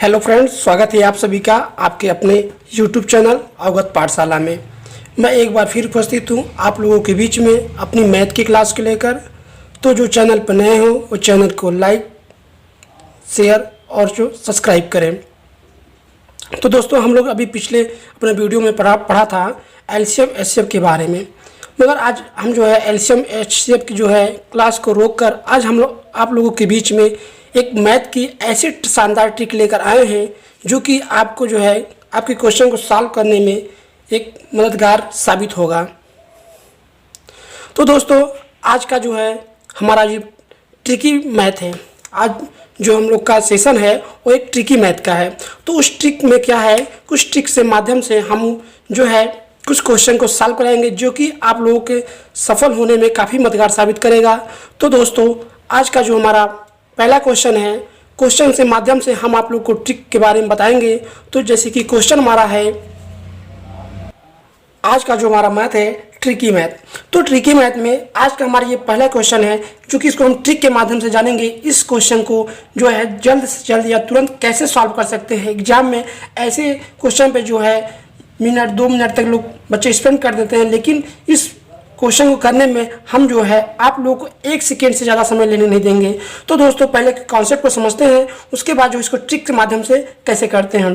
Hello friends, स्वागत है आप सभी का आपके अपने यूट्यूब चैनल अवगत पाठशाला में। मैं एक बार फिर उपस्थित हूँ आप लोगों के बीच में अपनी मैथ की क्लास को लेकर। तो जो चैनल पर नए हो वो चैनल को लाइक, शेयर और जो सब्सक्राइब करें। तो दोस्तों, हम लोग अभी पिछले अपने वीडियो में पढ़ा था एलसीएम एचसीएफ के बारे में, मगर आज हम जो है एलसीएम एचसीएफ की जो है क्लास को रोककर आज हम लोग आप लोगों के बीच में एक मैथ की ऐसी शानदार ट्रिक लेकर आए हैं जो कि आपको जो है आपके क्वेश्चन को सॉल्व करने में एक मददगार साबित होगा। तो दोस्तों, आज का जो है हमारा ये ट्रिकी मैथ है। आज जो हम लोग का सेशन है वो एक ट्रिकी मैथ का है। तो उस ट्रिक में क्या है, कुछ ट्रिक से माध्यम से हम जो है कुछ क्वेश्चन को सॉल्व कराएंगे जो कि आप लोगों के सफल होने में काफ़ी मददगार साबित करेगा। तो दोस्तों, आज का जो हमारा पहला क्वेश्चन है, क्वेश्चन से माध्यम से हम आप लोग को ट्रिक के बारे में बताएंगे। तो जैसे कि क्वेश्चन हमारा है, आज का जो हमारा मैथ है ट्रिकी मैथ। तो ट्रिकी मैथ में आज का हमारा ये पहला क्वेश्चन है जो कि इसको हम ट्रिक के माध्यम से जानेंगे। इस क्वेश्चन को जो है जल्द से जल्द या तुरंत कैसे सॉल्व कर सकते हैं। एग्जाम में ऐसे क्वेश्चन पे जो है मिनट 2 मिनट तक लोग बच्चे स्पेंड कर देते हैं, लेकिन इस क्वेश्चन को करने में हम जो है आप लोगों को 1 सेकेंड से ज़्यादा समय लेने नहीं देंगे। तो दोस्तों, पहले कॉन्सेप्ट को समझते हैं, उसके बाद जो इसको ट्रिक के माध्यम से कैसे करते हैं।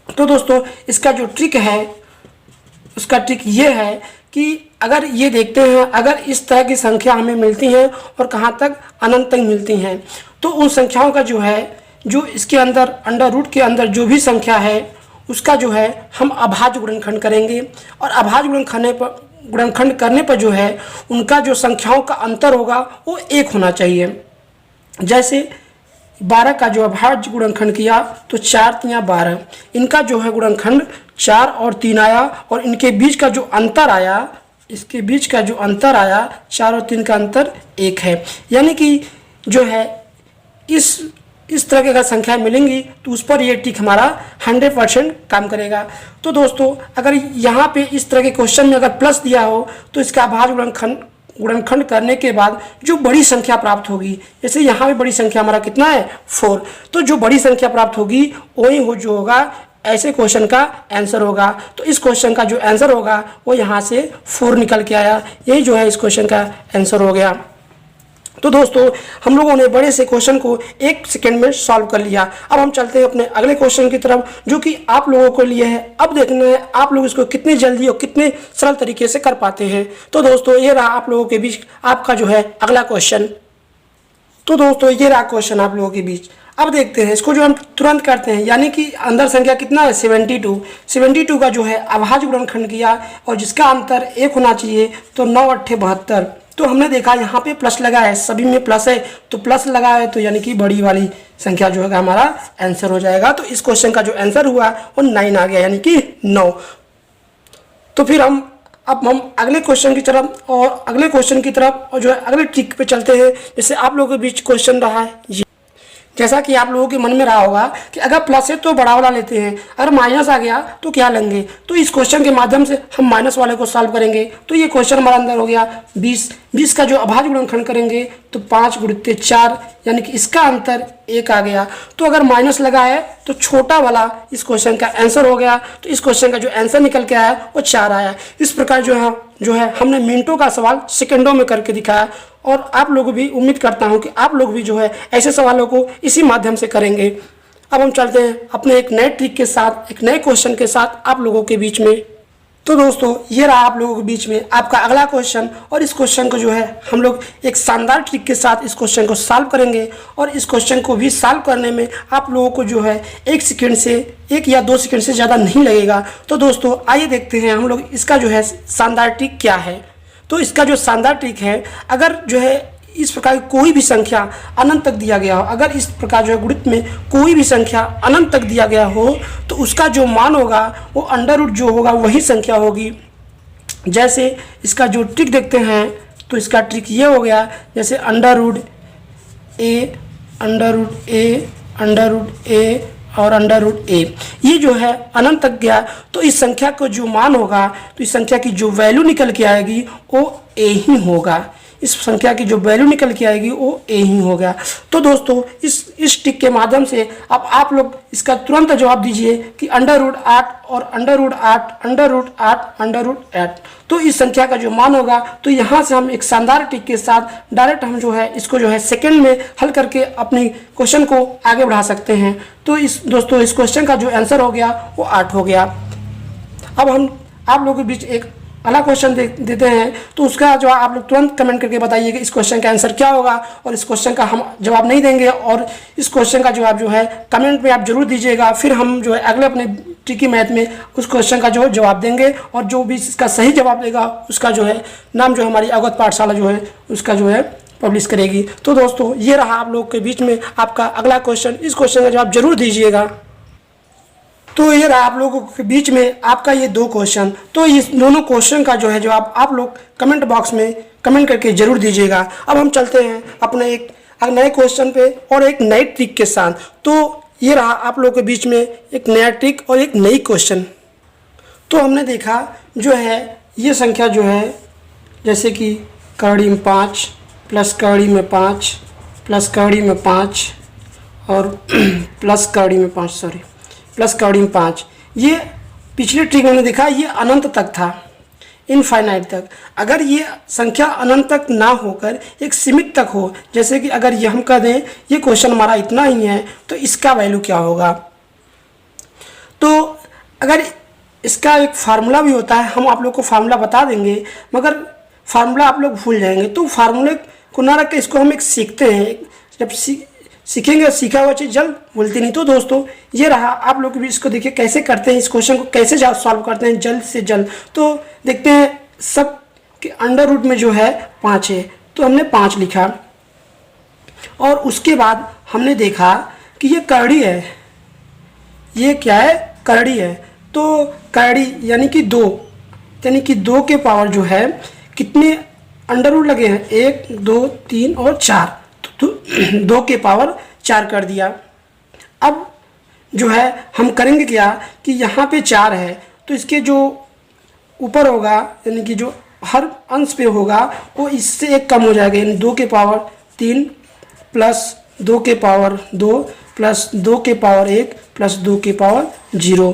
तो दोस्तों, इसका जो ट्रिक है उसका ट्रिक ये है कि अगर ये देखते हैं, अगर इस तरह की संख्या हमें मिलती हैं और कहाँ तक अनंत तक मिलती हैं, तो उन संख्याओं का जो है जो इसके अंदर अंडर रूट के अंदर जो भी संख्या है उसका जो है हम अभाज्य गुणनखंड करेंगे। और अभाज्य गुणनखंड करने पर जो है उनका जो संख्याओं का अंतर होगा वो 1 होना चाहिए। जैसे 12 का जो अभाज्य गुणनखंड किया तो 4 × 12, इनका जो है गुणनखंड 4 और 3 आया, और इनके बीच का जो अंतर आया, इसके बीच का जो अंतर आया 4 और 3 का अंतर 1 है। यानी कि जो है इस तरह की अगर संख्या मिलेंगी तो उस पर ये ट्रिक हमारा 100% काम करेगा। तो दोस्तों, अगर यहाँ पे इस तरह के क्वेश्चन में अगर प्लस दिया हो तो इसका अभाज्य गुणनखंड करने के बाद जो बड़ी संख्या प्राप्त होगी, जैसे यहाँ पे बड़ी संख्या हमारा कितना है 4, तो जो बड़ी संख्या प्राप्त होगी वही जो होगा ऐसे क्वेश्चन का आंसर होगा। तो इस क्वेश्चन का जो आंसर होगा वो यहाँ से 4 निकल के आया, यही जो है इस क्वेश्चन का आंसर हो गया। तो दोस्तों, हम लोगों ने बड़े से क्वेश्चन को 1 सेकेंड में सॉल्व कर लिया। अब हम चलते हैं अपने अगले क्वेश्चन की तरफ जो कि आप लोगों के लिए है। अब देखना है आप लोग इसको कितनी जल्दी और कितने सरल तरीके से कर पाते हैं। तो दोस्तों, ये रहा आप लोगों के बीच आपका जो है अगला क्वेश्चन। तो दोस्तों, ये रहा क्वेश्चन आप लोगों के बीच। अब देखते हैं इसको जो हम तुरंत करते हैं, यानी कि अंदर संख्या कितना है 72 का जो है अभाज्य गुणनखंड किया और जिसका अंतर 1 होना चाहिए, तो 9 × 8 = 72। तो हमने देखा यहाँ पे प्लस लगा है, सभी में प्लस है, तो प्लस लगा है तो यानी कि बड़ी वाली संख्या जो है हमारा आंसर हो जाएगा। तो इस क्वेश्चन का जो आंसर हुआ वो 9 आ गया, यानी कि 9। तो फिर हम अगले क्वेश्चन की तरफ और जो है अगले ट्रिक पे चलते हैं। जैसे आप लोगों के बीच क्वेश्चन रहा है ये, जैसा कि आप लोगों के मन में रहा होगा कि अगर प्लस है तो बड़ा वाला लेते हैं, अगर माइनस आ गया तो क्या लेंगे। तो इस क्वेश्चन के माध्यम से हम माइनस वाले को सॉल्व करेंगे। तो ये क्वेश्चन हमारे अंदर हो गया 20 का जो अभाज्य गुणनखंड करेंगे तो 5 × 4, यानी कि इसका अंतर 1 आ गया। तो अगर माइनस लगा है तो छोटा वाला इस क्वेश्चन का आंसर हो गया। तो इस क्वेश्चन का जो आंसर निकल के आया वो 4 आया। इस प्रकार जो है हमने मिनटों का सवाल सेकंडों में करके दिखाया, और आप लोग भी उम्मीद करता हूं कि आप लोग भी जो है ऐसे सवालों को इसी माध्यम से करेंगे। अब हम चलते हैं अपने एक नए ट्रिक के साथ, एक नए क्वेश्चन के साथ आप लोगों के बीच में। तो दोस्तों, ये रहा आप लोगों के बीच में आपका अगला क्वेश्चन, और इस क्वेश्चन को जो है हम लोग एक शानदार ट्रिक के साथ इस क्वेश्चन को सॉल्व करेंगे। और इस क्वेश्चन को भी सॉल्व करने में आप लोगों को जो है 1 या 2 सेकेंड से ज़्यादा नहीं लगेगा। तो दोस्तों, आइए देखते हैं हम लोग इसका जो है शानदार ट्रिक क्या है। तो इसका जो शानदार ट्रिक है, अगर जो है इस प्रकार की कोई भी संख्या अनंत तक दिया गया हो, अगर इस प्रकार जो है गुणित में कोई भी संख्या अनंत तक दिया गया हो, तो उसका जो मान होगा वो अंडर रूट जो होगा वही संख्या होगी। जैसे इसका जो ट्रिक देखते हैं, तो इसका ट्रिक ये हो गया, जैसे अंडर रूट ए और अंडर रूट ए, ये जो है अनंत तक गया, तो इस संख्या को जो मान होगा, तो इस संख्या की जो वैल्यू निकल के आएगी वो ए ही होगा। इस संख्या की जो वैल्यू निकल के आएगी वो ए ही होगा। तो दोस्तों इस ट्रिक के माध्यम से अब आप लोग इसका तुरंत जवाब दीजिए कि √8 और √8 √8 तो इस संख्या का जो मान होगा, तो यहाँ से हम एक शानदार ट्रिक के साथ डायरेक्ट हम जो है इसको जो है सेकंड में हल करके अपनी क्वेश्चन को आगे बढ़ा सकते हैं। तो दोस्तों इस क्वेश्चन का जो आंसर हो गया वो 8 हो गया। अब हम आप लोगों के बीच एक अगला क्वेश्चन देते हैं, तो उसका जवाब आप लोग तुरंत कमेंट करके बताइए कि इस क्वेश्चन का आंसर क्या होगा। और इस क्वेश्चन का हम जवाब नहीं देंगे और इस क्वेश्चन का जवाब जो है कमेंट में आप जरूर दीजिएगा। फिर हम जो है अगले अपने ट्रिकी मैथ में उस क्वेश्चन का जो जवाब देंगे और जो भी इसका सही जवाब देगा उसका जो है नाम जो हमारी अवगत पाठशाला जो है उसका जो है पब्लिश करेगी। तो दोस्तों ये रहा आप लोग के बीच में आपका अगला क्वेश्चन। इस क्वेश्चन का जवाब जरूर दीजिएगा। तो ये रहा आप लोगों के बीच में आपका ये 2 क्वेश्चन। तो इस दोनों क्वेश्चन का जो है जवाब आप लोग कमेंट बॉक्स में कमेंट करके जरूर दीजिएगा। अब हम चलते हैं अपने एक नए क्वेश्चन पे और एक नई ट्रिक के साथ। तो ये रहा आप लोगों के बीच में एक नया ट्रिक और एक नई क्वेश्चन। तो हमने देखा जो है ये संख्या जो है जैसे कि कड़ी में 5 प्लस कड़ी में 5 प्लस कड़ी में 5 और प्लस कड़ी में 5, ये पिछले ट्रिक में देखा ये अनंत तक था, इनफाइनाइट तक। अगर ये संख्या अनंत तक ना होकर एक सीमित तक हो, जैसे कि अगर ये हम कह दें ये क्वेश्चन हमारा इतना ही है तो इसका वैल्यू क्या होगा। तो अगर इसका एक फार्मूला भी होता है, हम आप लोग को फार्मूला बता देंगे मगर फार्मूला आप लोग भूल जाएंगे। तो फार्मूले को ना रख के इसको हम एक सीखते हैं, जब सीखेंगे सीखा हुआ चीज़ जल्द भूलती नहीं। तो दोस्तों ये रहा आप लोग भी इसको देखिए कैसे करते हैं, इस क्वेश्चन को कैसे सॉल्व करते हैं जल्द से जल्द। तो देखते हैं सब के अंडर रूट में जो है 5 है, तो हमने 5 लिखा और उसके बाद हमने देखा कि ये करड़ी है, ये क्या है करड़ी है। तो करड़ी यानी कि 2 के पावर जो है कितने अंडर रूट लगे हैं 1 2 3 और 4, तो 2 के पावर 4 कर दिया। अब जो है हम करेंगे क्या कि यहाँ पे 4 है तो इसके जो ऊपर होगा यानी कि जो हर अंश पे होगा वो इससे 1 कम हो जाएगा, यानी 2 के पावर 3 प्लस 2 के पावर 2 प्लस 2 के पावर 1 प्लस 2 के पावर 0।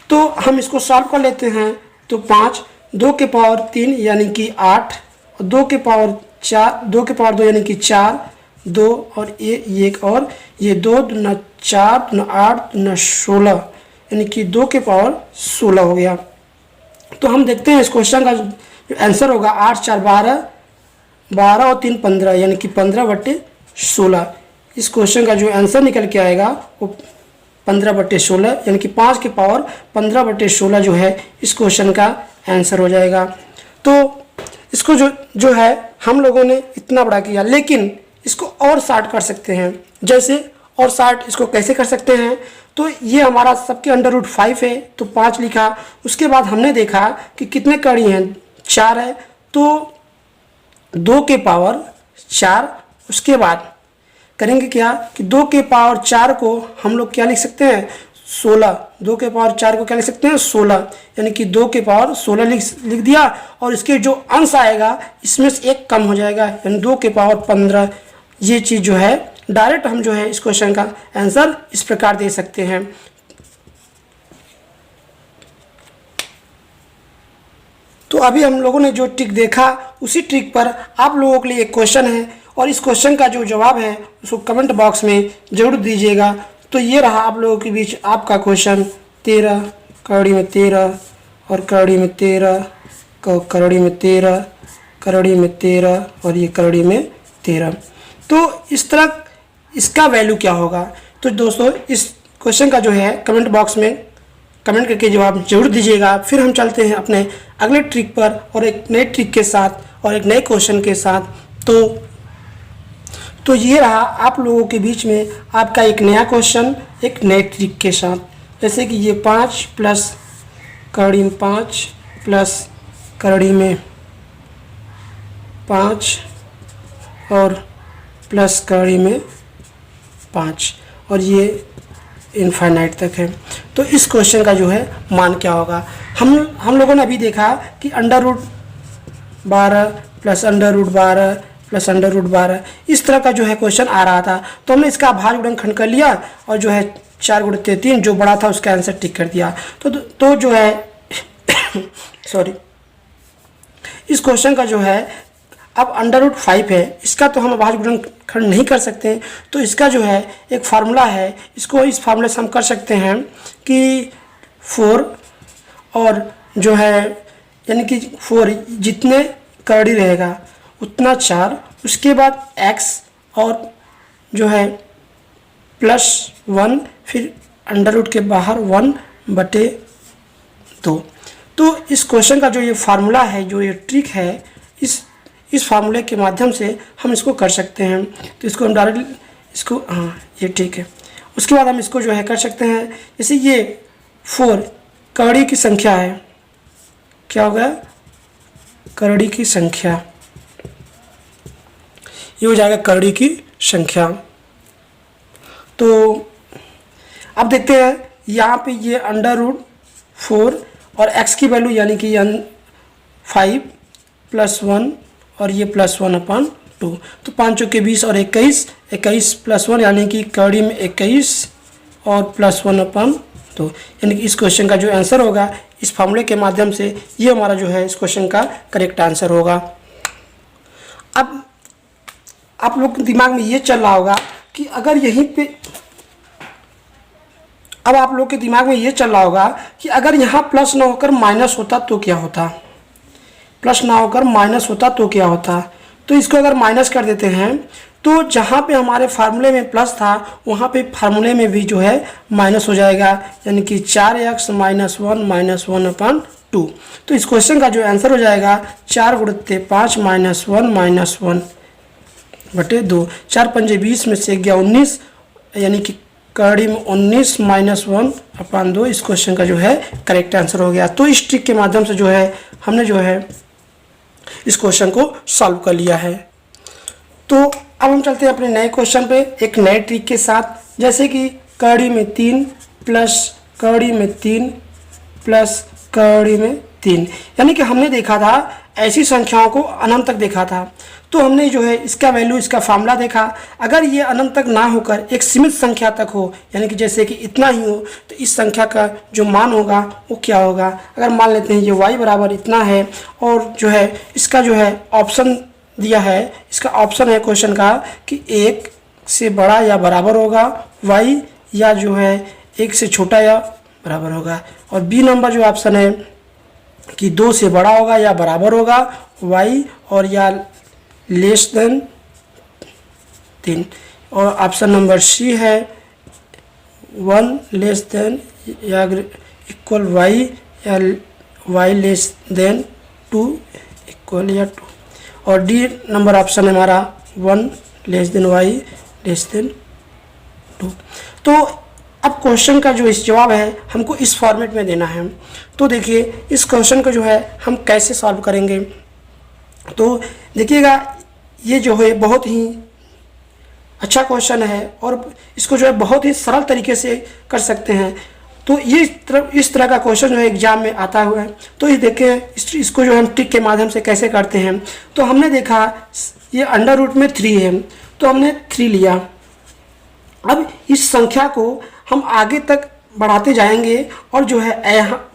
तो हम इसको सॉल्व कर लेते हैं। तो 5 2 के पावर 3 यानी कि 8 और 2 के पावर 2 यानी कि 4 2 और ये 1 और ये 2 दूना 4 दूना 8 दूना 16 यानी कि 2 के पावर 16 हो गया। तो हम देखते हैं इस क्वेश्चन का जो आंसर होगा 8 4 12 और 3 15 यानी कि 15/16। इस क्वेश्चन का जो आंसर निकल के आएगा वो 15/16 यानी कि 5 के पावर 15/16 जो है इस क्वेश्चन का आंसर हो जाएगा। तो इसको जो है हम लोगों ने इतना बड़ा किया, लेकिन इसको और शार्ट कर सकते हैं। जैसे और शार्ट इसको कैसे कर सकते हैं, तो ये हमारा सबके अंडर रूट 5 है तो 5 लिखा। उसके बाद हमने देखा कि कितने कड़ी हैं 4 है तो 2 के पावर 4। उसके बाद करेंगे क्या कि 2 के पावर 4 को हम लोग क्या लिख सकते हैं 16। 2 के पावर 4 को क्या लिख सकते हैं 16 यानी कि 2 के पावर 16 लिख दिया और इसके जो अंश आएगा इसमें से 1 कम हो जाएगा यानी 2 के पावर 15। ये चीज़ जो है डायरेक्ट हम जो है इस क्वेश्चन का आंसर इस प्रकार दे सकते हैं। तो अभी हम लोगों ने जो ट्रिक देखा उसी ट्रिक पर आप लोगों के लिए एक क्वेश्चन है और इस क्वेश्चन का जो जवाब है उसको कमेंट बॉक्स में ज़रूर दीजिएगा। तो ये रहा आप लोगों के बीच आपका क्वेश्चन 13 करोड़ी में 13 और करोड़ी में 13 करोड़ी में 13 करोड़ी में 13 और ये करोड़ी में 13। तो इस तरह इसका वैल्यू क्या होगा। तो दोस्तों इस क्वेश्चन का जो है कमेंट बॉक्स में कमेंट करके जवाब जरूर दीजिएगा। फिर हम चलते हैं अपने अगले ट्रिक पर और एक नए ट्रिक के साथ और एक नए क्वेश्चन के साथ। तो ये रहा आप लोगों के बीच में आपका एक नया क्वेश्चन एक नए ट्रिक के साथ। जैसे कि ये 5 प्लस करोड़ी में 5 प्लस करोड़ी में 5 और प्लस करोड़ी में 5 और ये इनफाइनाइट तक है। तो इस क्वेश्चन का जो है मान क्या होगा। हम लोगों ने अभी देखा कि under root 12 plus under root 12 plus under root 12, इस तरह का जो है क्वेश्चन आ रहा था। तो हमने इसका भाज्य गुणनखंड कर लिया और जो है 4 × 3 जो बड़ा था उसका आंसर टिक कर दिया। तो जो है सॉरी, इस क्वेश्चन का जो है अब अंडर रूट 5 है, इसका तो हम भाज्य गुणनखंड नहीं कर सकते हैं। तो इसका जो है एक फार्मूला है, इसको इस फार्मूले से हम कर सकते हैं कि 4 और जो है यानी कि 4 जितने करड़ी रहेगा उतना 4, उसके बाद x और जो है +1 फिर अंडर रूट के बाहर 1/2। तो इस क्वेश्चन का जो ये फार्मूला है, जो ये ट्रिक है, इस फार्मूले के माध्यम से हम इसको कर सकते हैं। तो इसको हम डायरेक्ट इसको, हाँ ये ठीक है। उसके बाद हम इसको जो है कर सकते हैं, जैसे ये 4 करड़ी की संख्या है, क्या हो गया करड़ी की संख्या, ये हो जाएगा करड़ी की संख्या। तो अब देखते हैं यहाँ पे ये अंडर रूट 4 और x की वैल्यू यानी कि 5 + 1 और ये +1/2। तो 5 चौके 20 और 21, 21 + 1 यानी कि करड़ी में 21 और +1/2, यानी कि इस क्वेश्चन का जो आंसर होगा इस फार्मूले के माध्यम से ये हमारा जो है इस क्वेश्चन का करेक्ट आंसर होगा। अब आप लोग के दिमाग में ये चल रहा होगा कि अगर यहीं पे, अब आप लोग के दिमाग में ये चल रहा होगा कि अगर यहाँ प्लस ना होकर माइनस होता तो क्या होता, प्लस ना होकर माइनस होता तो क्या होता। तो इसको अगर माइनस कर देते हैं तो जहाँ पे हमारे फार्मूले में प्लस था वहाँ पे फार्मूले में भी जो है माइनस हो जाएगा, यानी कि 4x - 1 - 1/2। तो इस क्वेश्चन का जो आंसर हो जाएगा 4 × 5 - 1 - 1/2। 4 × 5 = 20 में से गया 19, यानी कि करड़ी में 19 - 1/2 इस क्वेश्चन का जो है करेक्ट आंसर हो गया। तो इस ट्रिक के माध्यम से जो है हमने जो है इस क्वेश्चन को सॉल्व कर लिया है। तो अब हम चलते हैं अपने नए क्वेश्चन पे एक नए ट्रिक के साथ, जैसे कि करड़ी में 3 प्लस करड़ी में 3 प्लस करड़ी में 3, यानी कि हमने देखा था ऐसी संख्याओं को अनंत तक देखा था। तो हमने जो है इसका वैल्यू, इसका फार्मूला देखा, अगर ये अनंत तक ना होकर एक सीमित संख्या तक हो, यानी कि जैसे कि इतना ही हो, तो इस संख्या का जो मान होगा वो क्या होगा। अगर मान लेते हैं ये y बराबर इतना है और जो है इसका जो है ऑप्शन दिया है, इसका ऑप्शन है क्वेश्चन का कि 1 से बड़ा या बराबर होगा y, या जो है 1 से छोटा या बराबर होगा, और बी नंबर जो ऑप्शन है कि 2 से बड़ा होगा या बराबर होगा y, और या लेस देन 3, और ऑप्शन नंबर सी है 1 लेस देन या इक्वल y, या y लेस देन 2 इक्वल या 2, और डी नंबर ऑप्शन है हमारा 1 less than y less than 2। तो अब क्वेश्चन का जो इस जवाब है हमको इस फॉर्मेट में देना है। तो देखिए इस क्वेश्चन को जो है हम कैसे सॉल्व करेंगे। तो देखिएगा ये जो है बहुत ही अच्छा क्वेश्चन है और इसको जो है बहुत ही सरल तरीके से कर सकते हैं। तो ये इस तरह का क्वेश्चन जो है एग्जाम में आता हुआ है। तो ये देखें इसको जो हम ट्रिक के माध्यम से कैसे करते हैं। तो हमने देखा ये अंडर रूट में 3 है, तो हमने 3 लिया। अब इस संख्या को हम आगे तक बढ़ाते जाएंगे और जो है यहाँ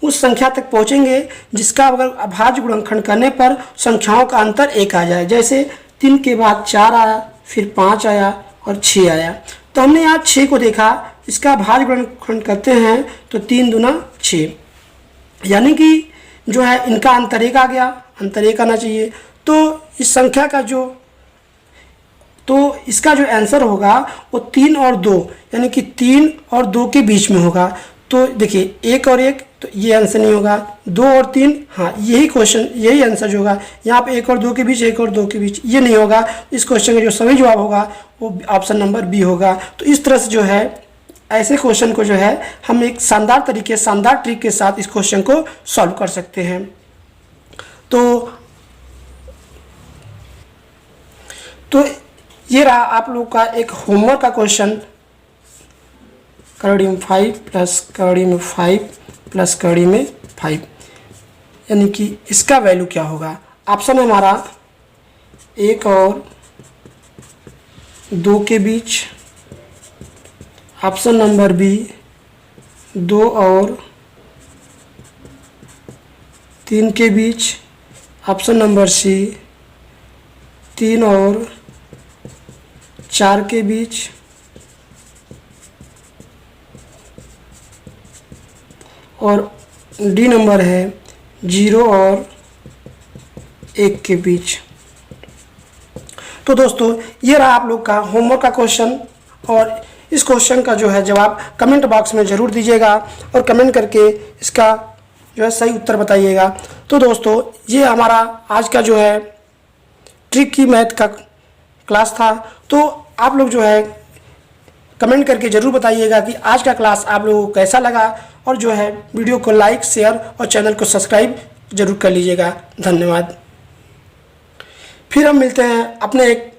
उस संख्या तक पहुँचेंगे जिसका अगर अभाज्य गुणनखंड करने पर संख्याओं का अंतर 1 आ जाए। जैसे 3 के बाद 4 आया, फिर 5 आया और 6 आया। तो हमने यहाँ 6 को देखा, इसका भाज्य गुणनखंड करते हैं तो 3 दूना 6, यानी कि जो है इनका अंतर 1 आ गया, अंतर 1 आना चाहिए। तो इस संख्या का तो इसका जो आंसर होगा वो 3 और 2, यानी कि 3 और 2 के बीच में होगा। तो देखिए 1 और 1, तो ये आंसर नहीं होगा। 2 और 3, हाँ यही क्वेश्चन यही आंसर जो होगा। यहाँ पे 1 और 2 के बीच, 1 और 2 के बीच ये नहीं होगा। इस क्वेश्चन का जो सही जवाब होगा वो ऑप्शन नंबर बी होगा। तो इस तरह से जो है ऐसे क्वेश्चन को जो है हम एक शानदार तरीके, शानदार ट्रिक के साथ इस क्वेश्चन को सॉल्व कर सकते हैं। तो ये रहा आप लोग का एक होमवर्क का क्वेश्चन, करड़ी में 5 प्लस करड़ी में 5 प्लस करड़ी में 5, यानी कि इसका वैल्यू क्या होगा। ऑप्शन है हमारा 1 और 2 के बीच। ऑप्शन नंबर बी 2 और 3 के बीच। ऑप्शन नंबर सी 3 और 4 के बीच। और डी नंबर है 0 और 1 के बीच। तो दोस्तों ये रहा आप लोग का होमवर्क का क्वेश्चन, और इस क्वेश्चन का जो है जवाब कमेंट बॉक्स में ज़रूर दीजिएगा और कमेंट करके इसका जो है सही उत्तर बताइएगा। तो दोस्तों ये हमारा आज का जो है ट्रिकी मैथ का क्लास था। तो आप लोग जो है कमेंट करके ज़रूर बताइएगा कि आज का क्लास आप लोगों को कैसा लगा, और जो है वीडियो को लाइक, शेयर और चैनल को सब्सक्राइब ज़रूर कर लीजिएगा। धन्यवाद। फिर हम मिलते हैं अपने एक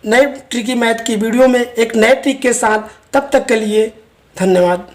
नए ट्रिकी मैथ की वीडियो में एक नए ट्रिक के साथ। तब तक के लिए धन्यवाद।